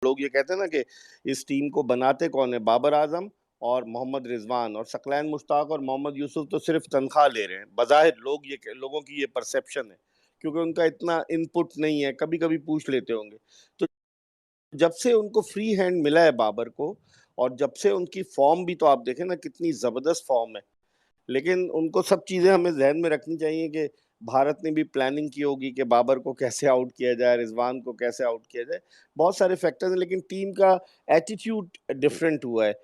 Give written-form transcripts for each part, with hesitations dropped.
लोग ये कहते हैं ना कि इस टीम को बनाते कौन है, बाबर आजम और मोहम्मद रिजवान और सकलैन मुश्ताक और मोहम्मद यूसुफ तो सिर्फ तनख्वाह ले रहे हैं। बज़ाहिर लोगों की ये परसेप्शन है, क्योंकि उनका इतना इनपुट नहीं है। कभी कभी पूछ लेते होंगे। तो जब से उनको फ्री हैंड मिला है बाबर को, और जब से उनकी फॉर्म भी तो आप देखें ना, कितनी जबरदस्त फॉर्म है। लेकिन उनको सब चीजें हमें जहन में रखनी चाहिए कि भारत ने भी प्लानिंग की होगी कि बाबर को कैसे आउट किया जाए, रिजवान को कैसे आउट किया जाए। बहुत सारे फैक्टर्स हैं, लेकिन टीम का एटीट्यूड डिफरेंट हुआ है।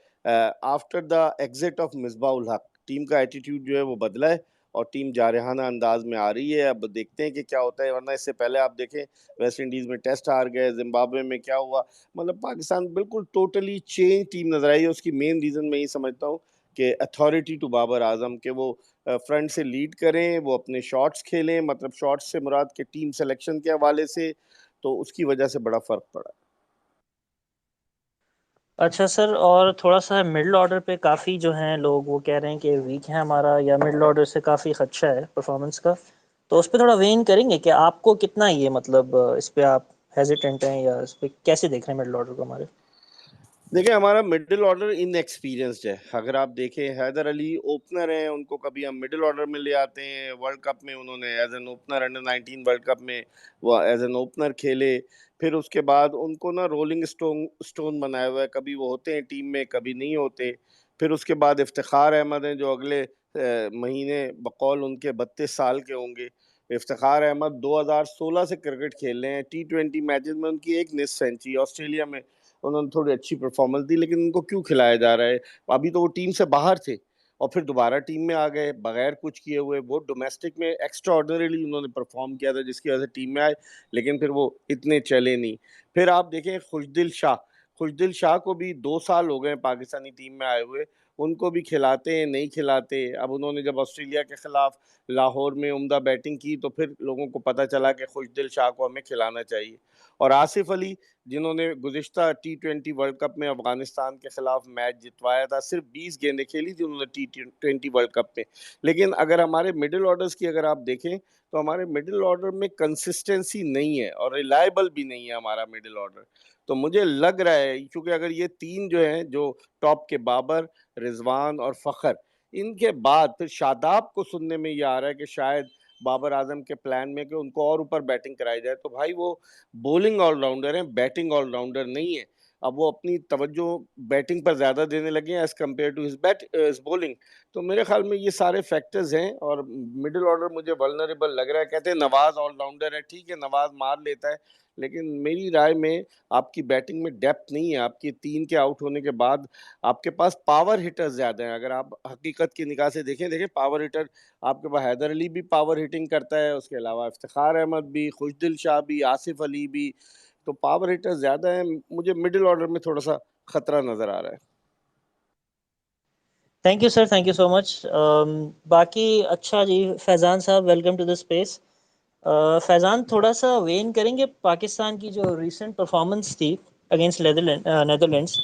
After the exit of Misbah ul Haq team का एटीट्यूड जो है वो बदला है, और टीम जारहाना अंदाज में आ रही है। अब देखते हैं कि क्या होता है, वरना इससे पहले आप देखें वेस्ट इंडीज में टेस्ट हार गए, जिम्बाब्वे में क्या हुआ। मतलब पाकिस्तान बिल्कुल टोटली चेंज टीम नजर आई है। उसकी मेन रीजन मैं ये समझता हूँ कि अथॉरिटी टू बाबर आजम के वो फ्रंट से लीड करें, वो अपने शॉट्स खेलें, मतलब शॉट्स से मुराद के टीम सिलेक्शन के हवाले से, तो उसकी वजह से बड़ा फर्क पड़ा। अच्छा सर, और थोड़ा सा मिडिल ऑर्डर पे काफ़ी जो हैं लोग वो कह रहे हैं कि वीक है हमारा, या मिडिल ऑर्डर से काफ़ी खदशा है परफॉर्मेंस का। तो उस पर थोड़ा वेन करेंगे कि आपको कितना ये मतलब इस पे आप हेजिटेंट हैं, या इस पे कैसे देख रहे हैं मिडिल ऑर्डर को हमारे? देखिए, हमारा मिडिल ऑर्डर इनएक्सपीरियंस्ड है। अगर आप देखें, हैदर अली ओपनर हैं, उनको कभी हम मिडिल ऑर्डर में ले आते हैं। वर्ल्ड कप में उन्होंने as an opener, under 19 world cup में वो एज एन ओपनर खेले। फिर उसके बाद उनको ना रोलिंग स्टोन स्टोन बनाया हुआ है, कभी वो होते हैं टीम में, कभी नहीं होते। फिर उसके बाद इफ्तिखार अहमद हैं, जो अगले महीने बकौल उनके 32 साल के होंगे। इफ्तिखार अहमद 2016 से क्रिकेट खेल रहे हैं। T20 मैचेस में उनकी एक निस्फ सेंचुरी, ऑस्ट्रेलिया में उन्होंने थोड़ी अच्छी परफॉर्मेंस दी, लेकिन उनको क्यों खिलाया जा रहा है? अभी तो वो टीम से बाहर थे, और फिर दोबारा टीम में आ गए बगैर कुछ किए हुए। वो डोमेस्टिक में एक्स्ट्रा ऑर्डिनरीली उन्होंने परफॉर्म किया था, जिसकी वजह से टीम में आए, लेकिन फिर वो इतने चले नहीं। फिर आप देखें खुशदिल शाह को भी 2 साल हो गए पाकिस्तानी टीम में आए हुए। उनको भी खिलाते हैं, नहीं खिलाते। अब उन्होंने जब ऑस्ट्रेलिया के खिलाफ लाहौर में उम्दा बैटिंग की, तो फिर लोगों को पता चला कि खुशदिल शाह को हमें खिलाना चाहिए। और आसिफ अली, जिन्होंने गुज़िश्ता T20 वर्ल्ड कप में अफगानिस्तान के खिलाफ मैच जितवाया था, सिर्फ 20 गेंदें खेली थी उन्होंने T20 वर्ल्ड कप में। लेकिन अगर हमारे मिडिल ऑर्डर्स की अगर आप देखें, तो हमारे मिडिल ऑर्डर में कंसिस्टेंसी नहीं है, और रिलायबल भी नहीं है हमारा मिडिल ऑर्डर। तो मुझे लग रहा है, क्योंकि अगर ये तीन जो हैं, जो टॉप के बाबर, रिजवान और फखर, इनके बाद फिर शादाब को सुनने में ये आ रहा है कि शायद बाबर आजम के प्लान में कि उनको और ऊपर बैटिंग कराई जाए। तो भाई वो बॉलिंग ऑलराउंडर हैं, बैटिंग ऑलराउंडर नहीं है। अब वो अपनी तवज्जो बैटिंग पर ज्यादा देने लगे हैं as compared to his bowling. तो मेरे ख्याल में ये सारे फैक्टर्स हैं, और मिडिल ऑर्डर मुझे वल्नरेबल लग रहा है। कहते हैं नवाज ऑलराउंडर है, ठीक है, नवाज मार लेता है, लेकिन मेरी राय में आपकी बैटिंग में डेप्थ नहीं है। आपकी तीन के आउट होने के बाद आपके पास पावर हिटर्स ज्यादा हैं। अगर आप हकीकत की निगाह से देखें, देखें पावर हिटर आपके पास हैदर अली भी पावर हिटिंग करता है, उसके अलावा इफ्तिखार अहमद भी, खुशदिल शाह भी, आसिफ अली भी। तो पावर हिटर ज्यादा है। मुझे मिडिल ऑर्डर में थोड़ा सा खतरा नजर आ रहा है। Thank you sir, thank you so much. बाकी अच्छा जी, फैज़ान साहब, welcome to the space. Faizan, थोड़ा सा वेन करेंगे पाकिस्तान की जो रीसेंट परफॉर्मेंस थी against Netherlands.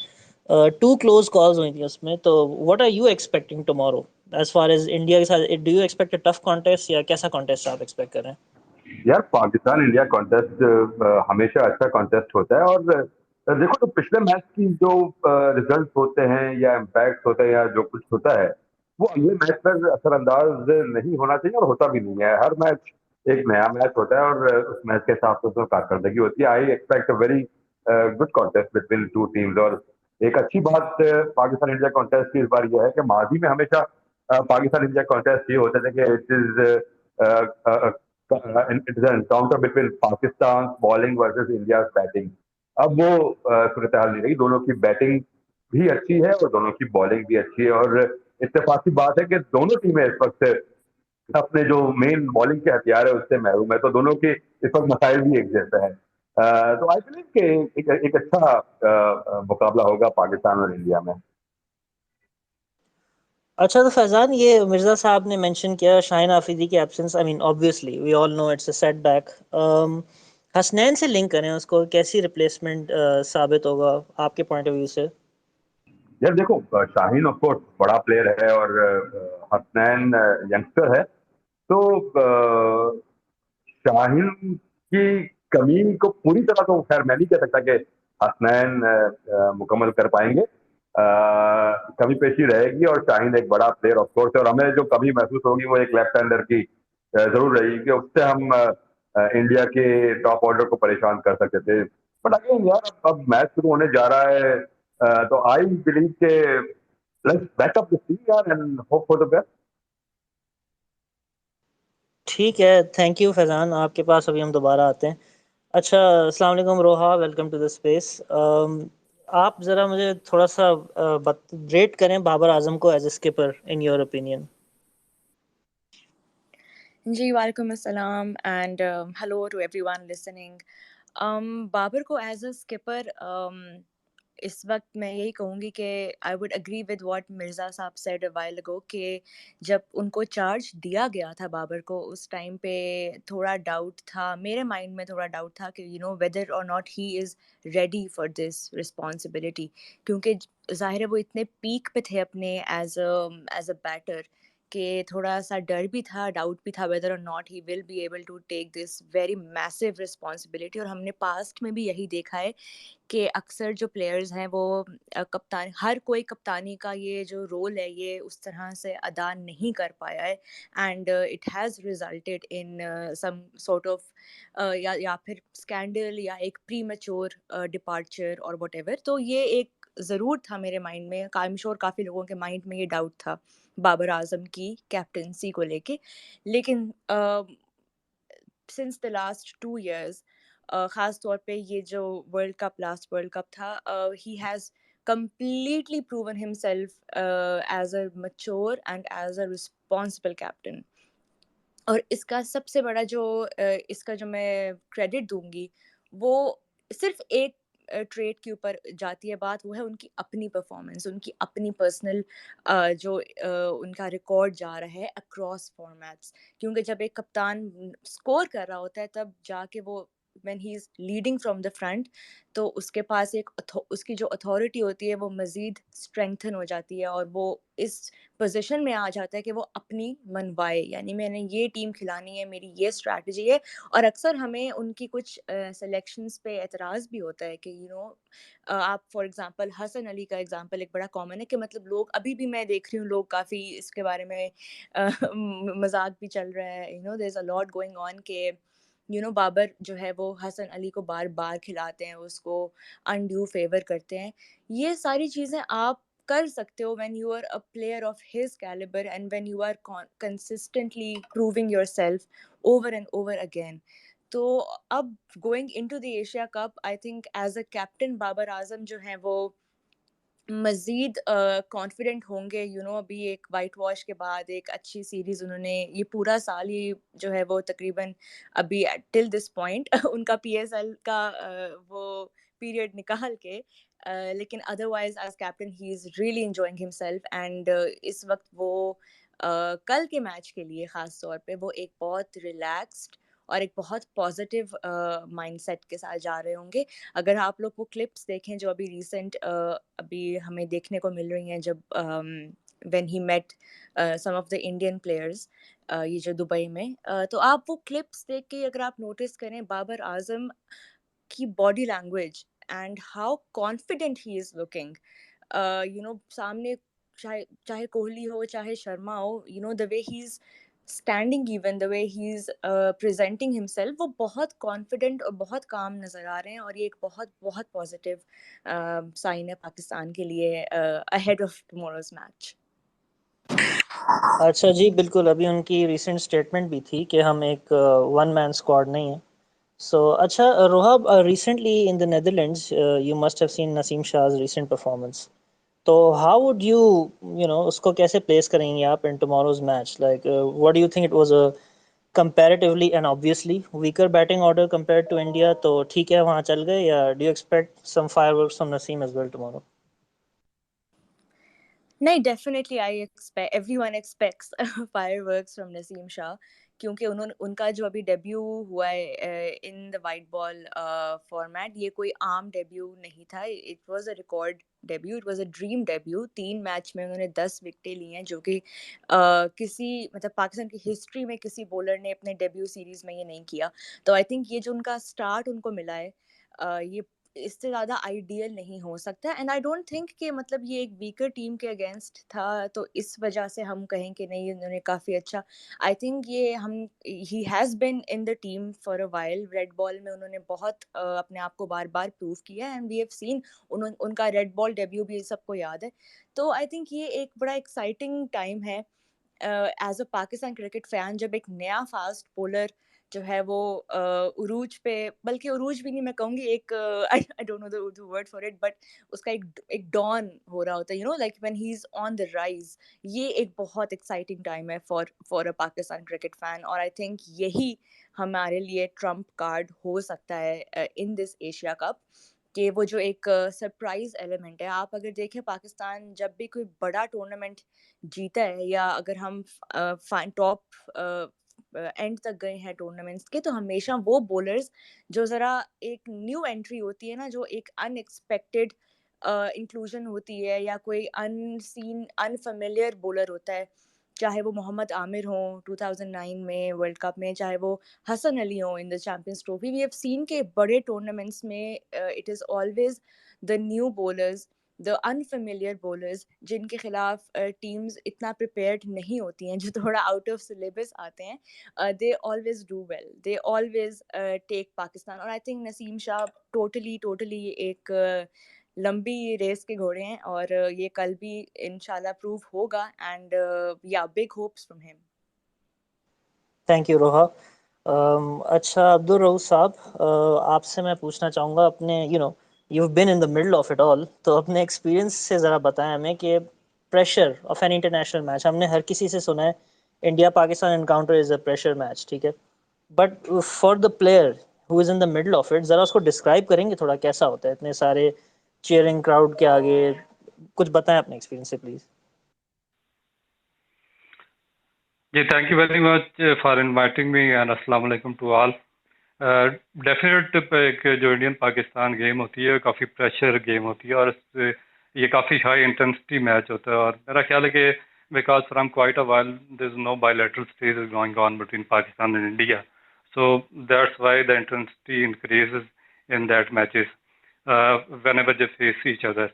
Two close calls हुई थी उसमें, तो what are you expecting tomorrow as far as India के साथ? Do you expect a tough contest, या कैसा कॉन्टेस्ट आप एक्सपेक्ट कर रहे हैं? यार, पाकिस्तान इंडिया कॉन्टेस्ट हमेशा अच्छा कॉन्टेस्ट होता है। और देखो, तो पिछले मैच की जो रिजल्ट होते हैं या इम्पैक्ट होता है या जो कुछ होता है, वो अगले मैच पर असरअंदाज नहीं होना चाहिए, और होता भी नहीं है। हर मैच एक नया मैच होता है, और उस मैच के हिसाब से उसमें कारकर्दगी होती है। I expect a very good contest between two teams. और एक अच्छी बात पाकिस्तान इंडिया कॉन्टेस्ट की इस बार यह है कि माजी में हमेशा पाकिस्तान इंडिया कॉन्टेस्ट ये होता था कि it is it is encounter between Pakistan bowling versus India batting. अब वो सूरत हाल नहीं रही। दोनों की बैटिंग भी अच्छी है और दोनों की बॉलिंग भी अच्छी है, और इत्तेफाकी बात है कि दोनों टीमें इस वक्त अपने जो मेन बॉलिंग के हथियार है उससे महरूम है। तो दोनों के इस वक्त मसाइल भी एक जैसे हैं। तो आई बिलीव कि एक अच्छा मुकाबला होगा पाकिस्तान और इंडिया में। अच्छा, तो फैज़ान, ये मिर्ज़ा साहब ने मेंशन किया शाहीन आफरीदी की absence. I mean obviously we all know it's a setback. Hasnain से लिंक करें उसको, कैसी रिप्लेसमेंट साबित होगा आपके पॉइंट ऑफ व्यू से? यार देखो, शाहीन ऑफ कोर्स बड़ा प्लेयर है, और हसनैन यंगस्टर है। तो शाहीन की कमी को पूरी तरह तो खैर मैं नहीं कह सकता कि हसनैन मुकम्मल कर पाएंगे। कमी पेशी रहेगी और शाहीन एक बड़ा प्लेयर ऑफ कोर्स है, और हमें जो कमी महसूस होगी वो एक लेफ्ट हैंडर की जरूर रहेगी कि उससे हम इंडिया के टॉप ऑर्डर को परेशान कर सकते थे। बट अगेन यार, अब मैच शुरू होने जा रहा है, तो आई बिलीव के let's back up the team यार and hope for the best. ठीक है, थैंक यू फैज़ान, आपके पास अभी हम दोबारा आते हैं। अच्छा, अस्सलाम वालेकुम रोहा, वेलकम टू द स्पेस। आप ज़रा मुझे थोड़ा सा रेट करें बाबर आजम को as a skipper in your opinion. जी वालेकुम अस्सलाम and hello to everyone listening. Babar को एज अ स्किपर इस वक्त मैं यही कहूँगी कि I would agree with what Mirza साहब सेड अ व्हाइल अगो कि जब उनको चार्ज दिया गया था बाबर को, उस टाइम पे थोड़ा डाउट था मेरे माइंड में, थोड़ा डाउट था कि वेदर और not he is ready for this responsibility, क्योंकि ज़ाहिर है वो इतने पीक पे थे अपने एज अ बैटर कि थोड़ा सा डर भी था, डाउट भी था वेदर और not he will be able to take this very massive responsibility. और हमने पास्ट में भी यही देखा है कि अक्सर जो प्लेयर्स हैं वो कप्तान, हर कोई कप्तानी का ये जो रोल है ये उस तरह से अदा नहीं कर पाया है, and it has resulted in some sort of या फिर स्कैंडल या एक प्री मैच्योर डिपार्चर और वट। तो ये एक ज़रूर था मेरे माइंड में, आई एम श्योर काफ़ी लोगों के माइंड में ये डाउट था बाबर आजम की कैप्टनसी को लेके। लेकिन सिंस द लास्ट 2 years, ख़ास तौर पे ये जो world cup, last world cup था, he has completely proven himself as a mature and as a responsible captain. और इसका सबसे बड़ा जो इसका जो मैं क्रेडिट दूंगी वो सिर्फ एक ट्रेड के ऊपर जाती है बात, वो है उनकी अपनी परफॉर्मेंस, उनकी अपनी पर्सनल जो उनका रिकॉर्ड जा रहा है अक्रॉस फॉर्मेट्स। क्योंकि जब एक कप्तान स्कोर कर रहा होता है तब जाके वो when he is leading from the front, तो उसके पास एक उसकी जो अथॉरिटी होती है वो मज़ीद स्ट्रेंथन हो जाती है, और वो इस पोजीशन में आ जाता है कि वो अपनी मनवाए, यानी मैंने ये टीम खिलानी है, मेरी ये स्ट्रैटेजी है। और अक्सर हमें उनकी कुछ सिलेक्शंस पे एतराज़ भी होता है कि आप फॉर एग्जांपल हसन अली का एग्जांपल एक बड़ा कॉमन है कि मतलब लोग अभी भी, मैं देख रही हूँ लोग काफ़ी इसके बारे में मजाक भी चल रहा है, there is a lot going on के बाबर जो है वो हसन अली को बार बार खिलाते हैं, उसको अनड्यू फेवर करते हैं। ये सारी चीज़ें आप कर सकते हो when you are a player of his caliber and when you are consistently proving yourself over and over again. तो अब going into the Asia Cup, I think as a captain Babar Azam जो हैं वो मज़ीद कॉन्फिडेंट होंगे। अभी एक वाइट वॉश के बाद एक अच्छी सीरीज़ उन्होंने ये पूरा साल ही जो है वो तकरीबन अभी टिल दिस पॉइंट उनका पीएसएल का वो पीरियड निकाल के, लेकिन otherwise as captain he is really enjoying himself, and इस वक्त वो कल के मैच के लिए ख़ास तौर पे वो एक बहुत रिलैक्स्ड और एक बहुत पॉजिटिव माइंडसेट के साथ जा रहे होंगे। अगर आप लोग वो क्लिप्स देखें जो अभी रिसेंट अभी हमें देखने को मिल रही हैं, जब when he met some of the Indian players, ये जो दुबई में, तो आप वो क्लिप्स देख के अगर आप नोटिस करें बाबर आजम की body language and how confident he is looking, सामने चाहे चाहे कोहली हो चाहे शर्मा हो, the way he is standing, even the way he is presenting himself, वो बहुत कॉन्फिडेंट और बहुत काम नज़र आ रहे हैं, और ये एक बहुत बहुत पॉजिटिव साइन है पाकिस्तान के लिए अहेड ऑफ टुमारोज मैच। अच्छा जी, बिल्कुल, अभी उनकी रिसेंट स्टेटमेंट भी थी कि हम एक वन मैन स्क्वाड नहीं है। सो अच्छा Rohab, recently in the Netherlands you must have seen Naseem शाह's recent performance. तो हाउ वुड यू उसको कैसे प्लेस करेंगे आप in tomorrow's match? Like what do you think? It was a comparatively and obviously weaker batting order compared to India, तो ठीक है वहाँ चल गए, या do you expect some fireworks from Naseem as well tomorrow? नहीं, definitely I expect, everyone aspects fireworks from Naseem Shah, क्योंकि उन्होंने उनका जो अभी डेब्यू हुआ है in the white ball format, ये कोई आम डेब्यू नहीं था, it was a record debut, it was a dream debut. 3 match में उन्होंने 10 विकेटें ली हैं, जो कि किसी मतलब पाकिस्तान की हिस्ट्री में किसी बॉलर ने अपने डेब्यू सीरीज में ये नहीं किया। तो आई थिंक ये जो उनका स्टार्ट उनको मिला है, ये इससे ज़्यादा आइडियल नहीं हो सकता। एंड आई डोंट थिंक कि मतलब ये एक वीकर टीम के अगेंस्ट था तो इस वजह से हम कहें कि नहीं उन्होंने काफ़ी अच्छा, आई थिंक ये हम he has been in the team for a while. Red ball में उन्होंने बहुत अपने आप को बार बार प्रूव किया एंड वी हैव सीन उनका रेड बॉल डेब्यू भी सबको याद है। तो आई थिंक ये एक बड़ा एक्साइटिंग टाइम है as a Pakistan cricket fan, जब एक नया फास्ट बॉलर जो है वो उरूज पे, बल्कि उरूज भी नहीं मैं कहूँगी, एक आई don't know the Urdu word for it, but उसका एक एक डॉन हो रहा होता है, you know, like when he is on the rise. ये एक बहुत एक्साइटिंग टाइम है for a Pakistan cricket fan, और आई थिंक यही हमारे लिए ट्रम्प कार्ड हो सकता है इन दिस एशिया कप, कि वो जो एक सरप्राइज एलिमेंट है। आप अगर देखें पाकिस्तान जब भी कोई बड़ा टूर्नामेंट जीता है, या अगर हम टॉप एंड तक गए हैं टूर्नामेंट्स के, तो हमेशा वो बॉलर्स जो ज़रा एक न्यू एंट्री होती है ना, जो एक अनएक्सपेक्टेड इंक्लूजन होती है, या कोई अनसीन अनफेमिलियर बॉलर होता है, चाहे वो मोहम्मद आमिर हो 2009 में वर्ल्ड कप में, चाहे वो हसन अली हो in the Champions Trophy. We have seen के बड़े टूर्नामेंट्स में it is always the new bowlers, the unfamiliar bowlers, जिनके खिलाफ टीम्स इतना प्रिपेयर्ड नहीं होती हैं, जो थोड़ा आउट ऑफ सिलेबस आते हैं, they always do well, they always take Pakistan. और I think Naseem Shah totally totally एक लंबी रेस के घोड़े हैं, और ये कल भी इंशाल्लाह प्रूव होगा, and yeah big hopes from him. Thank you Roha. अच्छा अब्दुल रऊफ साहब, आपसे मैं पूछना चाहूँगा, अपने you've been in the middle of it all, तो अपने एक्सपीरियंस से ज़रा बताएं हमें कि pressure of an international match, हमने हर किसी से सुना है India Pakistan encounter is a pressure match, ठीक है, but for the player who is in the middle of it, ज़रा उसको डिस्क्राइब करेंगे थोड़ा कैसा होता है इतने सारे चीयरिंग क्राउड के आगे? कुछ बताएं अपने एक्सपीरियंस से please. Thank you very much for inviting me, and Assalamu alaikum to all. Definite एक जो इंडियन पाकिस्तान गेम होती है काफ़ी प्रेशर गेम होती है, और ये काफ़ी हाई इंटेंसिटी मैच होता है, और मेरा ख्याल है कि because from quite a while there is no bilateral series going on between Pakistan and India, so that's why the intensity increases in that matches whenever they face each other.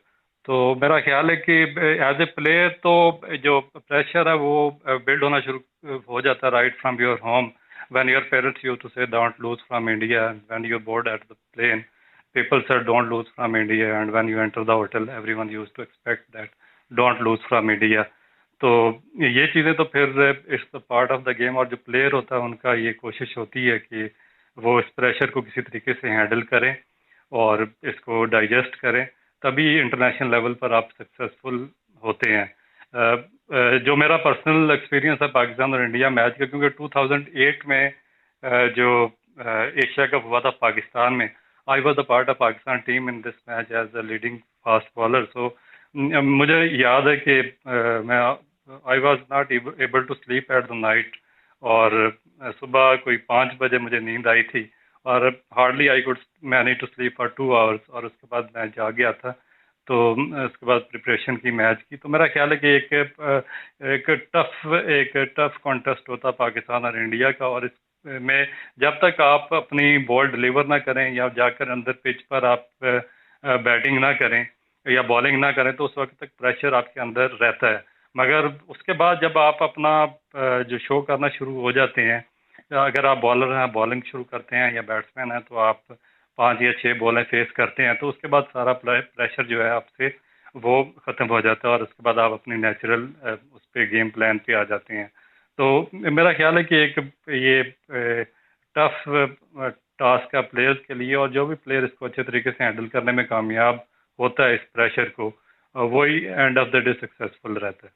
तो मेरा ख्याल है कि एज ए प्लेयर तो जो pressure है वो build होना शुरू हो जाता है right from your home, when your parents used to say don't lose from India, and when you board at the plane people said don't lose from India, and when you enter the hotel everyone used to expect that don't lose from India। तो ये चीज़ें तो फिर it's the part of the game, और जो player होता है उनका ये कोशिश होती है कि वो इस प्रेशर को किसी तरीके से हैंडल करें और इसको डाइजेस्ट करें, तभी इंटरनेशनल लेवल पर आप सक्सेसफुल होते हैं। जो मेरा पर्सनल एक्सपीरियंस है पाकिस्तान और इंडिया मैच का, क्योंकि 2008 में जो एशिया कप हुआ था पाकिस्तान में, I was a part of Pakistan team in this match as a leading fast bowler. So मुझे याद है कि मैं I was not able to sleep at the night, और सुबह कोई 5 बजे मुझे नींद आई थी, और hardly I could manage to sleep for 2 hours, और उसके बाद मैं जाग गया था। तो उसके बाद प्रिपरेशन की मैच की, तो मेरा ख्याल है कि एक टफ कॉन्टेस्ट होता पाकिस्तान और इंडिया का, और इसमें जब तक आप अपनी बॉल डिलीवर ना करें या जाकर अंदर पिच पर आप बैटिंग ना करें या बॉलिंग ना करें, तो उस वक्त तक प्रेशर आपके अंदर रहता है। मगर उसके बाद जब आप अपना जो शो करना शुरू हो जाते हैं, अगर आप बॉलर हैं बॉलिंग शुरू करते हैं या बैट्समैन हैं, तो आप 5 या 6 बॉलें फेस करते हैं, तो उसके बाद सारा प्रेशर जो है आपसे वो ख़त्म हो जाता है, और उसके बाद आप अपनी नेचुरल उस पर गेम प्लान पे आ जाते हैं। तो मेरा ख्याल है कि एक ये टफ टास्क है प्लेयर्स के लिए, और जो भी प्लेयर इसको अच्छे तरीके से हैंडल करने में कामयाब होता है इस प्रेशर को, वही end of the day successful रहता है।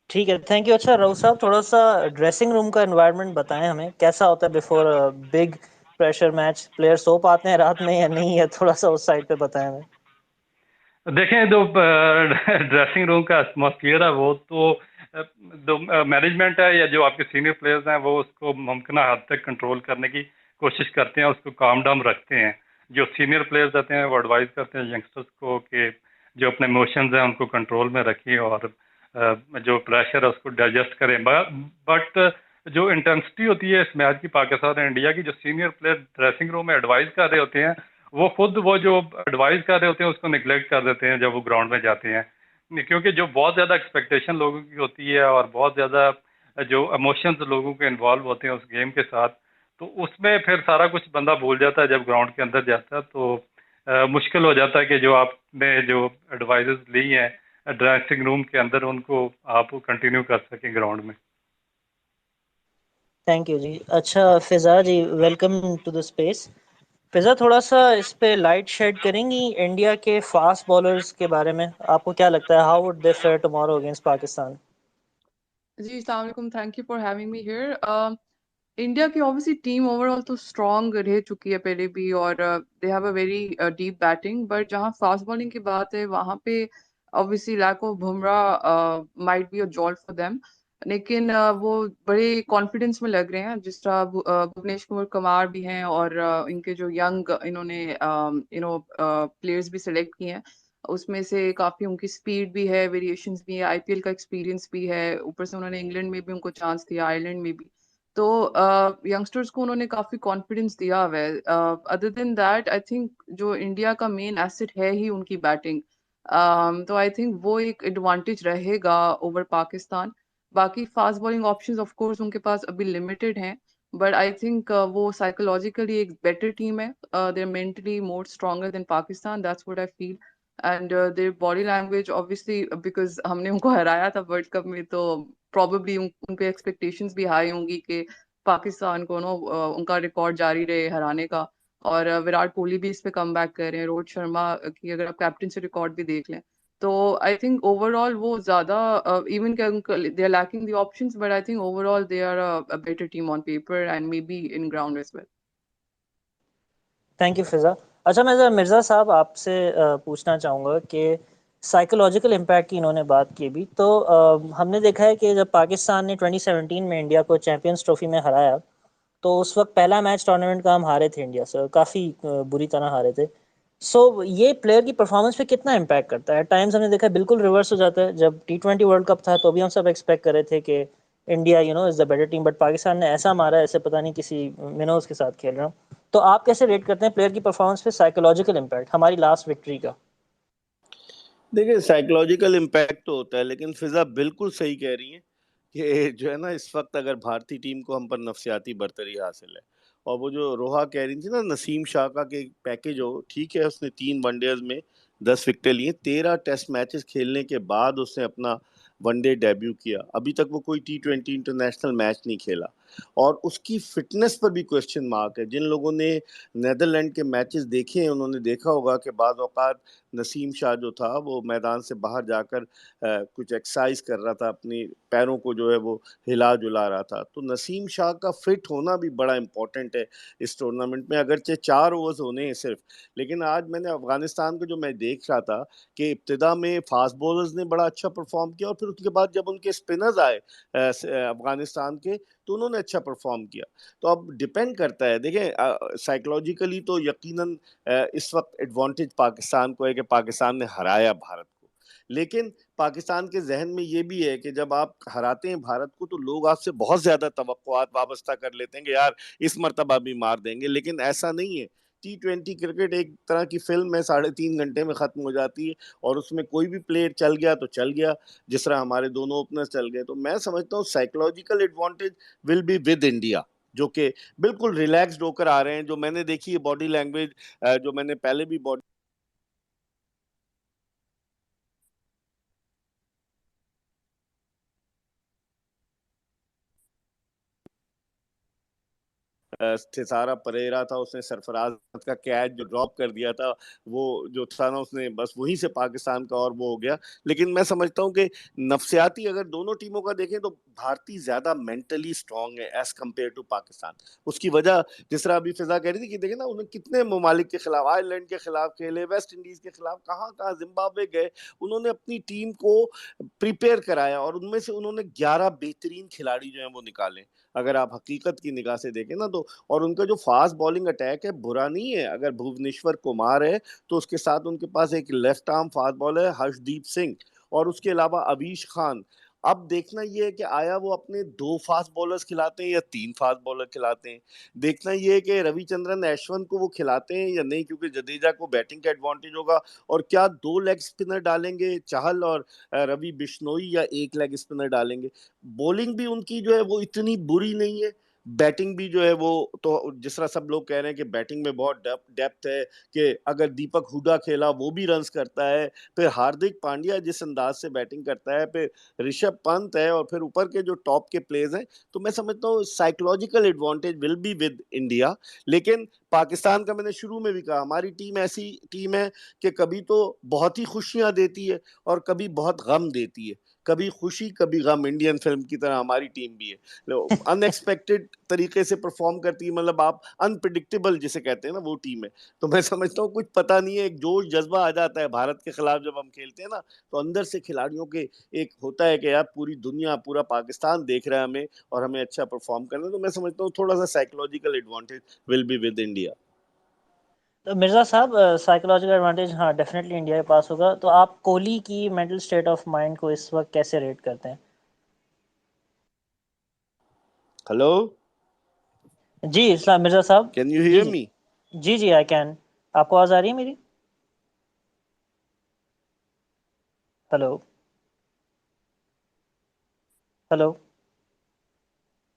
ठीक है, थैंक यू। अच्छा राउत साहब, थोड़ा सा ड्रेसिंग रूम का एनवायरनमेंट बताएं हमें, कैसा होता है before big pressure match? Player so पाते हैं रात में या नहीं, या थोड़ा सा उस साइड पे बताएं हमें। देखें, जो ड्रेसिंग रूम का एटमॉस्फेयर है वो तो मैनेजमेंट है या जो आपके सीनियर प्लेयर्स हैं वो उसको मुमकिन हद तक कंट्रोल करने की कोशिश करते हैं, उसको काम डाउन रखते हैं। जो सीनियर प्लेयर्स रहते हैं वो एडवाइस करते हैं यंगस्टर्स को कि जो अपने इमोशंस हैं उनको कंट्रोल में रखें, और जो प्रेशर है उसको डाइजेस्ट करें। बट जो इंटेंसिटी होती है इस मैच की पाकिस्तान और इंडिया की, जो सीनियर प्लेयर ड्रेसिंग रूम में एडवाइस कर रहे होते हैं, वो खुद वो जो एडवाइस कर रहे होते हैं उसको निगलेक्ट कर देते हैं जब वो ग्राउंड में जाते हैं, क्योंकि जो बहुत ज़्यादा एक्सपेक्टेशन लोगों की होती है और बहुत ज़्यादा जो इमोशंस लोगों के इन्वॉल्व होते हैं उस गेम के साथ, तो उसमें फिर सारा कुछ बंदा भूल जाता है जब ग्राउंड के अंदर जाता है। तो मुश्किल हो जाता है कि जो आपने जो एडवाइजेस ली हैं ड्रेसिंग रूम के अंदर उनको आप कंटिन्यू कर सकें ग्राउंड में। थैंक यू जी। अच्छा Fiza ji, welcome to the space. Fiza, थोड़ा सा इस पे लाइट शेड करेंगी इंडिया के फास्ट बॉलर्स के बारे में? आपको क्या लगता है, how would they fare tomorrow against Pakistan? जी, अस्सलाम वालेकुम, thank you for having me here. India की ऑब्वियसली टीम ओवरऑल तो स्ट्रांग रह चुकी है पहले भी, और they have a very deep batting, but जहाँ फास्ट बॉलिंग की बात है वहाँ पे obviously lack of Bumrah might be a jolt for them. लेकिन वो बड़े कॉन्फिडेंस में लग रहे हैं, जिस तरह भुवनेश कुमार भी हैं, और इनके जो यंग इन्होंने प्लेयर्स भी सिलेक्ट किए हैं, उसमें से काफी उनकी स्पीड भी है, वेरिएशंस भी है, आईपीएल का एक्सपीरियंस भी है, ऊपर से उन्होंने इंग्लैंड में भी उनको चांस दिया, आयरलैंड में भी। तो यंगस्टर्स को उन्होंने काफी कॉन्फिडेंस दिया हुआ है। Other than that I think जो इंडिया का मेन एसेट है ही उनकी बैटिंग। तो आई थिंक वो एक एडवांटेज रहेगा ओवर पाकिस्तान। बाकी fast bowling options of course उनके पास अभी लिमिटेड हैं, बट आई थिंक वो साइकोलॉजिकली एक बेटर टीम है, they are mentally more stronger than Pakistan, that's what I feel. And their body language obviously, because हमने उनको हराया था वर्ल्ड कप में, तो प्रॉबेबली उनके एक्सपेक्टेशंस भी हाई होंगी कि पाकिस्तान को उनका रिकॉर्ड जारी रहे हराने का। और विराट कोहली भी इस पे कम बैक कर रहे हैं, रोहित शर्मा की अगर आप कैप्टन से रिकॉर्ड भी देख लें, तो आई थिंक ओवरऑल वो ज्यादा even they are lacking the options, but I think overall they are a better team on paper and maybe in ground as well. Thank you Fiza. अच्छा मैं मिर्ज़ा साहब आपसे पूछना चाहूँगा कि साइकोलॉजिकल इम्पैक्ट की इन्होंने बात की भी, तो हमने देखा है कि जब पाकिस्तान ने 2017 में इंडिया को चैंपियंस ट्रॉफी में हराया, तो उस वक्त पहला मैच टूर्नामेंट का हम हारे थे इंडिया से, काफ़ी बुरी तरह हारे थे। ये प्लेयर की परफॉर्मेंस पे कितना इम्पैक्ट करता है? टाइम्स हमने देखा है बिल्कुल रिवर्स हो जाता है। जब T20 वर्ल्ड कप था तो भी हम सब एक्सपेक्ट कर रहे थे कि India is the better team, but Pakistan ने ऐसा मारा ऐसे पता नहीं किसी मिनोज के साथ खेल रहा हूँ। तो आप कैसे रेट करते हैं प्लेयर की परफॉर्मेंस पे साइकोलॉजिकल इम्पैक्ट हमारी लास्ट विक्ट्री का? देखिए साइकोलॉजिकल इम्पैक्ट तो होता है, लेकिन फिजा बिल्कुल सही कह रही हैं कि जो है ना, इस वक्त अगर भारतीय टीम को हम पर नफसियाती बरतरी हासिल है। और वो जो रोहा कह रही थी ना, नसीम शाह का के पैकेज हो, ठीक है, उसने 3 वनडेज में 10 विकेटें लिए, 13 टेस्ट मैचेस खेलने के बाद उसने अपना वनडे डेब्यू किया। अभी तक वो कोई T20 इंटरनेशनल मैच नहीं खेला, और उसकी फिटनेस पर भी क्वेश्चन मार्क है। जिन लोगों ने नेदरलैंड के मैचेस देखे हैं उन्होंने देखा होगा कि बाद औकात नसीम शाह जो था वो मैदान से बाहर जाकर कुछ एक्सरसाइज कर रहा था, अपनी पैरों को जो है वो हिला जुला रहा था। तो नसीम शाह का फिट होना भी बड़ा इंपॉर्टेंट है इस टूर्नामेंट में, अगरचे 4 ओवर्स होने हैं सिर्फ। लेकिन आज मैंने अफगानिस्तान को जो मैं देख रहा था कि इब्तिदा में फास्ट बॉलर्स ने बड़ा अच्छा परफॉर्म किया, और फिर उसके बाद जब उनके स्पिनर्स आए अफगानिस्तान के, तो उन्होंने अच्छा परफॉर्म किया। तो अब डिपेंड करता है, देखें साइकोलॉजिकली तो यकीनन इस वक्त एडवांटेज पाकिस्तान को है कि पाकिस्तान ने हराया भारत को। लेकिन पाकिस्तान के जहन में ये भी है कि जब आप हराते हैं भारत को तो लोग आपसे बहुत ज्यादा तवक्कुआत वाबस्ता कर लेते हैं कि यार इस मर्तबा भी मार देंगे, लेकिन ऐसा नहीं है। T20 क्रिकेट एक तरह की फिल्म है, 3.5 घंटे में खत्म हो जाती है, और उसमें कोई भी प्लेयर चल गया तो चल गया, जिस तरह हमारे दोनों ओपनर्स चल गए। तो मैं समझता हूँ psychological advantage will be with India, जो कि बिल्कुल रिलैक्स्ड होकर आ रहे हैं। जो मैंने देखी है बॉडी लैंग्वेज, जो मैंने पहले भी बॉडी सितारा परेरा था, उसने सरफराज का कैच जो ड्रॉप कर दिया था, वो जो था ना, उसने बस वहीं से पाकिस्तान का और वो हो गया। लेकिन मैं समझता हूँ कि नफसियाती अगर दोनों टीमों का देखें तो भारतीय ज्यादा मेंटली स्ट्रांग है एज कम्पेयर टू पाकिस्तान। उसकी वजह जिस तरह अभी फिजा कह रही थी कि देखे ना, उन्हें कितने ममालिक के खिलाफ, आयरलैंड के खिलाफ खेले, वेस्ट इंडीज के खिलाफ, कहाँ कहाँ जिम्बाब्वे गए, उन्होंने अपनी टीम को प्रिपेयर कराया, और उनमें से उन्होंने 11 बेहतरीन खिलाड़ी जो है वो निकाले। अगर आप हकीकत की निगाह से देखें ना तो, और उनका जो फास्ट बॉलिंग अटैक है बुरा नहीं है। अगर भुवनेश्वर कुमार है तो उसके साथ उनके पास एक लेफ्ट आर्म फास्ट बॉलर है हर्षदीप सिंह, और उसके अलावा अवीश खान, अब देखना ये है कि आया वो अपने 2 फास्ट बॉलर्स खिलाते हैं या 3 फास्ट बॉलर खिलाते हैं। देखना ये है कि रविचंद्रन अश्विन को वो खिलाते हैं या नहीं, क्योंकि जडेजा को बैटिंग का एडवांटेज होगा। और क्या 2 लेग स्पिनर डालेंगे चहल और रवि बिश्नोई, या 1 लेग स्पिनर डालेंगे। बॉलिंग भी उनकी जो है वो इतनी बुरी नहीं है, बैटिंग भी जो है वो, तो जिस तरह सब लोग कह रहे हैं कि बैटिंग में बहुत डेप्थ है, कि अगर दीपक हुडा खेला वो भी रन्स करता है, फिर हार्दिक पांड्या जिस अंदाज से बैटिंग करता है, फिर ऋषभ पंत है, और फिर ऊपर के जो टॉप के प्लेयर्स हैं, तो मैं समझता हूँ psychological advantage will be with India. लेकिन पाकिस्तान का मैंने शुरू में भी कहा, हमारी टीम ऐसी टीम है कि कभी तो बहुत ही खुशियां देती है और कभी बहुत गम देती है, कभी खुशी कभी गम। इंडियन फिल्म की तरह हमारी टीम भी है, अनएक्सपेक्टेड तरीके से परफॉर्म करती है, मतलब आप अनप्रिडिक्टेबल जिसे कहते हैं ना, वो टीम है। तो मैं समझता हूँ कुछ पता नहीं है, एक जोश जज्बा आ जाता है भारत के खिलाफ जब हम खेलते हैं ना, तो अंदर से खिलाड़ियों के एक होता है कि यार पूरी दुनिया, पूरा पाकिस्तान देख रहा है हमें और हमें अच्छा परफॉर्म करना है। तो मैं समझता हूँ थोड़ा सा psychological advantage will be with India. तो मिर्ज़ा साहब, साइकोलॉजिकल एडवांटेज हाँ डेफिनेटली इंडिया के पास होगा। तो आप कोहली की मेंटल स्टेट ऑफ माइंड को इस वक्त कैसे रेट करते हैं? हेलो, जी इस्लाम मिर्ज़ा साहब। कैन यू जी हियर जी मी? जी जी आई कैन। आपको आवाज़ आ रही है मेरी? Hello hello.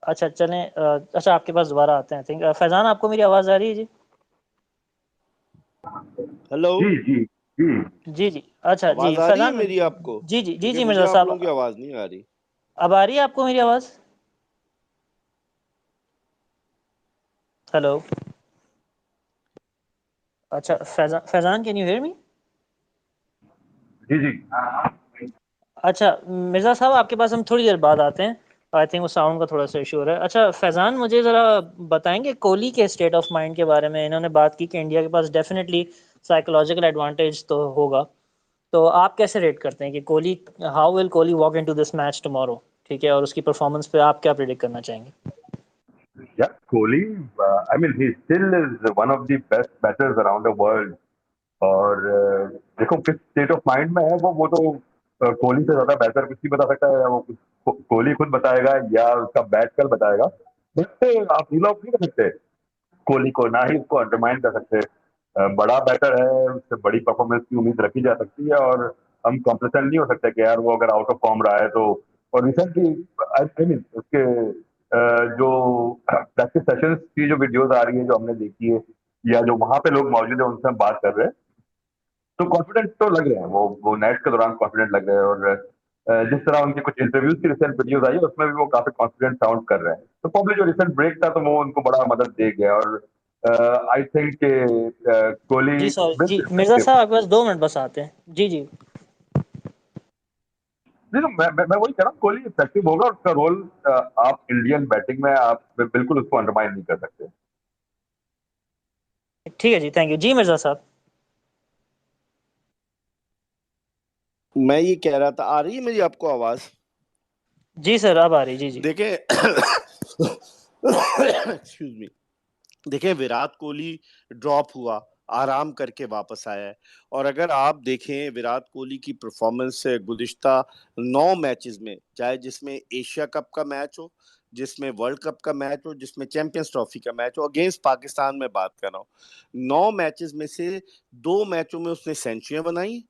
अच्छा चलें, अच्छा आपके पास दोबारा आते हैं। आई थिंक फैज़ान, आपको मेरी आवाज़ आ रही है? जी हेलो, जी जी जी। जी जी। अच्छा जी आवाज आ रही है फैज़ान। मेरी आपको? जी जी जी क्योंकि जी मुझे मिर्ज़ा आप साहब, लोगों की आवाज नहीं आ रही। अब आ रही है आपको मेरी आवाज़? हेलो। अच्छा Faizan, can you hear me? जी जी। अच्छा मिर्ज़ा साहब, आपके पास हम थोड़ी देर बाद आते हैं। आई थिंक वो साउंड का थोड़ा सा इशू हो रहा है। अच्छा फैज़ान, मुझे ज़रा बताएंगे कोहली के स्टेट ऑफ माइंड के बारे में। इन्होंने बात की कि इंडिया के पास डेफिनेटली साइकोलॉजिकल एडवांटेज तो होगा। तो आप कैसे रेट करते हैं कि Kohli, how will Kohli walk into this match tomorrow? ठीक है, और उसकी परफॉर्मेंस पे आप क्या प्रेडिक्ट करना चाहेंगे? Yeah, Kohli, I mean, he still is one of the best batters around the world. और देखो किस स्टेट ऑफ माइंड में है वो तो कोहली से ज्यादा बेहतर कुछ नहीं बता सकता है, या वो कोहली खुद बताएगा या उसका बैट कल बताएगा। बट आप रूल आउट नहीं कर सकते कोहली को, ना ही उसको अंडरमाइन कर सकते। बड़ा बैटर है, उससे बड़ी परफॉर्मेंस की उम्मीद रखी जा सकती है, और हम कॉम्प्लेसेंट नहीं हो सकते कि यार वो अगर आउट ऑफ फॉर्म रहा है तो। और रिसेंटली आई मीन उसके जो प्रैक्टिस सेशंस की जो वीडियोस आ रही है जो हमने देखी है, या जो वहां पे लोग मौजूद है उनसे हम बात कर रहे हैं, तो कॉन्फिडेंट तो लग रहे हैं वो नेट के दौरान कॉन्फिडेंट लग रहे हैं। और जिस तरह उनके कुछ इंटरव्यूज की रिसेंट वीडियोस आई है उसमें भी वो काफी कॉन्फिडेंट साउंड कर रहे हैं। तो प्रॉब्ली जो रिसेंट ब्रेक था तो वो उनको बड़ा मदद दे गया। और आई थिंक कोहली जी सॉरी विल जी बी मिर्ज़ा इफेक्टिव। साहब, आपके पास 2 मिनट बस आते हैं। जी जी। नहीं तो मैं वही कह रहा हूँ, कोहली इफेक्टिव होगा और उसका रोल आप इंडियन बैटिंग में आप बिल्कुल उसको अंडरमाइन नहीं कर सकते। ठीक है जी, थैंक यू जी मिर्ज़ा साहब। मैं ये कह रहा था, आ रही है मेरी आपको आवाज? जी सर, अब आ रही। जी जी। देखें, एक्सक्यूज मी, देखें विराट कोहली ड्रॉप हुआ, आराम करके वापस आया है। और अगर आप देखें विराट कोहली की परफॉर्मेंस गुज़िश्ता 9 मैचेस में, चाहे जिसमें एशिया कप का मैच हो, जिसमें वर्ल्ड कप का मैच हो, जिसमें चैंपियंस ट्रॉफी का मैच हो, अगेंस्ट पाकिस्तान में बात कर रहा हूँ, 9 मैचेस में से 2 मैचों में उसने सेंचुरियां बनाई,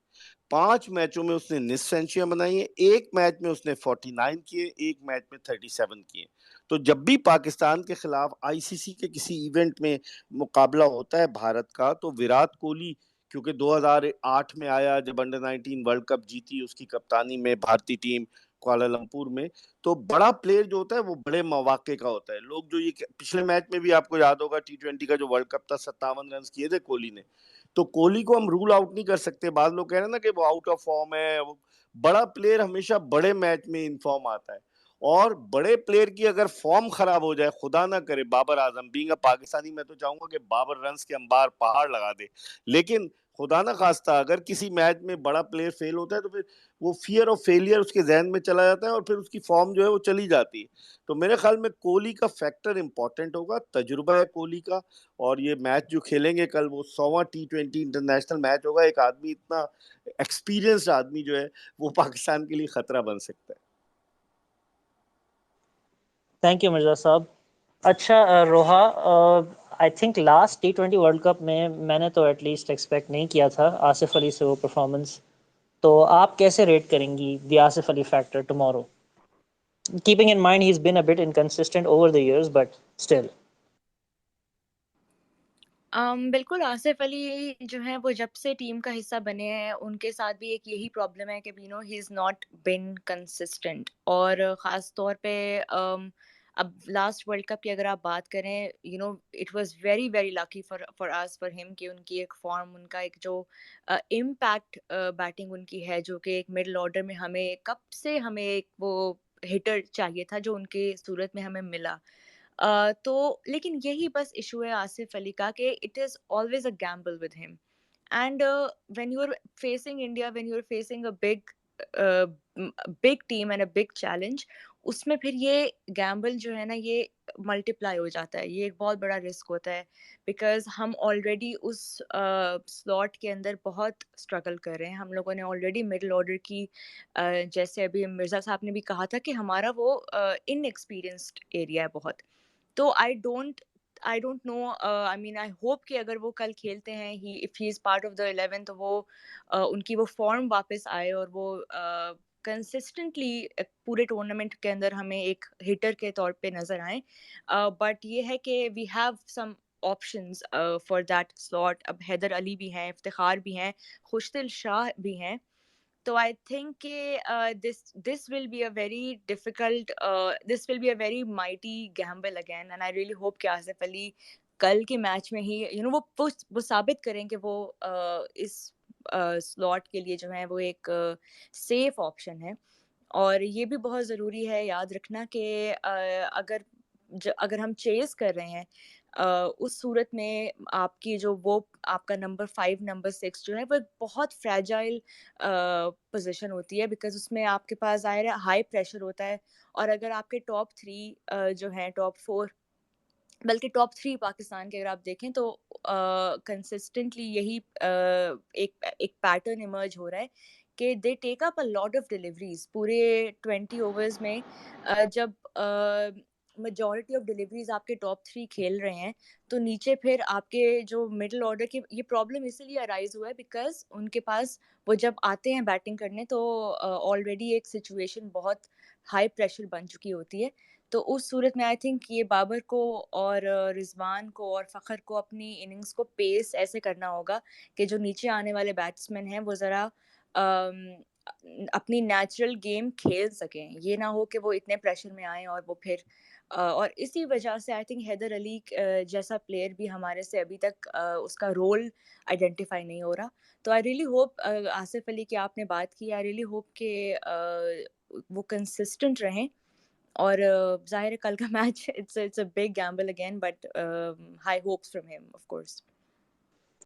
5 मैचों में उसने निस सेंचुरियां बनाई है, 1 मैच में उसने 49 किए, 1 मैच में 37 किए। तो जब भी पाकिस्तान के खिलाफ आईसीसी के किसी इवेंट में मुकाबला होता है भारत का, तो विराट कोहली, क्योंकि 2008 में आया जब अंडर 19 वर्ल्ड कप जीती उसकी कप्तानी में भारतीय टीम कुआलालंपुर में, तो बड़ा प्लेयर जो होता है वो बड़े मौके का होता है। लोग जो ये पिछले मैच में भी आपको याद होगा T20 का जो वर्ल्ड कप था, 57 रन किए थे कोहली ने। तो कोहली को हम रूल आउट नहीं कर सकते। बाद लोग कह रहे हैं ना कि वो आउट ऑफ फॉर्म है, वो बड़ा प्लेयर हमेशा बड़े मैच में इन फॉर्म आता है। और बड़े प्लेयर की अगर फॉर्म खराब हो जाए, खुदा ना करे, बाबर आजम बीइंग अ पाकिस्तानी, मैं तो चाहूंगा कि बाबर रन्स के अंबार पहाड़ लगा दे, लेकिन खुदा ना खास्ता अगर किसी मैच में बड़ा प्लेयर फेल होता है तो फिर वो फियर ऑफ फेलियर उसके जहन में चला जाता है और फिर उसकी फॉर्म जो है वो चली जाती है। तो मेरे ख्याल में कोहली का फैक्टर इंपॉर्टेंट होगा, तजुर्बा है कोहली का। और ये मैच जो खेलेंगे कल, वो 100वां T20 इंटरनेशनल मैच होगा। एक आदमी, इतना एक्सपीरियंस्ड आदमी जो है वो पाकिस्तान के लिए खतरा बन सकता है। Thank you Mirza Sahab. अच्छा Roha, I think last T20 world cup में मैंने तो एटलीस्ट एक्सपेक्ट नहीं किया था आसिफ अली से वो परफॉर्मेंस, तो आप कैसे रेट करेंगी the Asif Ali factor tomorrow, keeping in mind he is been a bit inconsistent over the years but still? बिल्कुल आसिफ अली जो है वो जब से टीम का हिस्सा बने हैं उनके साथ भी एक यही प्रॉब्लम है कि he is not been consistent. और ख़ास तौर पे अब लास्ट वर्ल्ड कप की अगर आप बात करें, it was very very lucky for us for him कि उनकी एक फॉर्म, उनका एक जो इम्पैक्ट बैटिंग उनकी है, जो कि एक मिडिल ऑर्डर में कब से हमें एक वो हिटर चाहिए था जो उनके सूरत में हमें मिला। तो लेकिन यही बस इशू है आसिफ अली का कि it is always a gamble with him. And when you are facing India, when you are facing a big team and a big challenge, उसमें फिर ये गैम्बल जो है ना ये मल्टीप्लाई हो जाता है, ये एक बहुत बड़ा रिस्क होता है। बिकॉज हम ऑलरेडी उस स्लॉट के अंदर बहुत स्ट्रगल कर रहे हैं, हम लोगों ने ऑलरेडी मिडिल ऑर्डर की जैसे अभी मिर्ज़ा साहब ने भी कहा था कि हमारा वो इनएक्सपीरियंस्ड एरिया है बहुत। तो I don't know, I mean I hope कि अगर वो कल खेलते हैं, he if he is part of the 11, तो वो उनकी वो फॉर्म वापस आए और वो कंसिस्टेंटली पूरे टूर्नामेंट के अंदर हमें एक हिटर के तौर पे नजर आए। बट ये है कि we have some options for that slot. अब हैदर अली भी हैं, इफ्तिखार भी हैं, खुशदिल शाह भी हैं। तो आई थिंक कि this will be a very difficult, this will be a very mighty gamble again, and I really hope कि आसिफ अली कल के मैच में ही वो साबित करें कि वो इस स्लॉट के लिए जो है वो एक सेफ ऑप्शन है। और ये भी बहुत ज़रूरी है याद रखना कि अगर हम चेस कर रहे हैं, उस सूरत में आपकी जो वो आपका नंबर 5 नंबर 6 जो है वो एक बहुत फ्रैजाइल पोजीशन होती है, बिकॉज उसमें आपके पास ज़ाहिर है हाई प्रेशर होता है। और अगर आपके टॉप 3 जो हैं, टॉप 4, बल्कि टॉप 3 पाकिस्तान के अगर आप देखें तो कंसिस्टेंटली यही एक एक पैटर्न इमर्ज हो रहा है कि they take up a lot of deliveries पूरे 20 ओवर्स में। जब मेजॉरिटी ऑफ डिलीवरीज आपके टॉप 3 खेल रहे हैं, तो नीचे फिर आपके जो मिडिल ऑर्डर की ये प्रॉब्लम इसीलिए अराइज हुआ है बिकॉज उनके पास वो जब आते हैं बैटिंग करने तो ऑलरेडी एक सिचुएशन बहुत हाई प्रेशर बन चुकी होती है। तो उस सूरत में आई थिंक ये बाबर को और रिजवान को और फ़खर को अपनी इनिंग्स को पेस ऐसे करना होगा कि जो नीचे आने वाले बैट्समैन हैं वो ज़रा अपनी नेचुरल गेम खेल सकें। ये ना हो कि वो इतने प्रेशर में आएँ और वो फिर और इसी वजह से आई थिंक हैदर अली जैसा प्लेयर भी हमारे से अभी तक उसका रोल आइडेंटिफाई नहीं हो रहा। तो I really hope, Asif Ali की आपने बात की, आई रियली होप कि वो कंसिस्टेंट रहें। और ज़ाहिर है कल का match it's a big Gamble again, but high hopes from him of course.